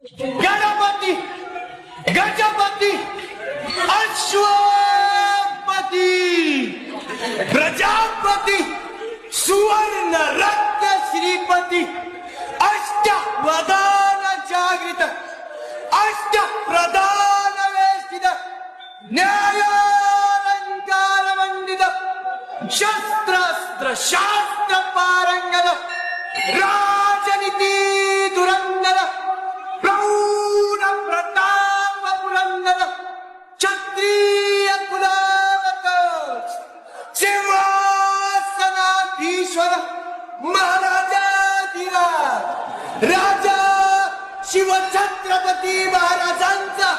गणपती गजपती अश्वपती प्रजापती सुवर्ण रत्न श्रीपती अष्टवदान जागृत अष्टप्रधान वेष्टित न्यायालंकार मंडित शस्त्रास्त्र शास्त्र पारंगत राजनीती धुरंधर प्रौढ प्रताप पुरंदर क्षत्रिय कुलावत सिंहासनाधीश्वर महाराजाधिराज राजा शिवछत्रपती महाराजांचा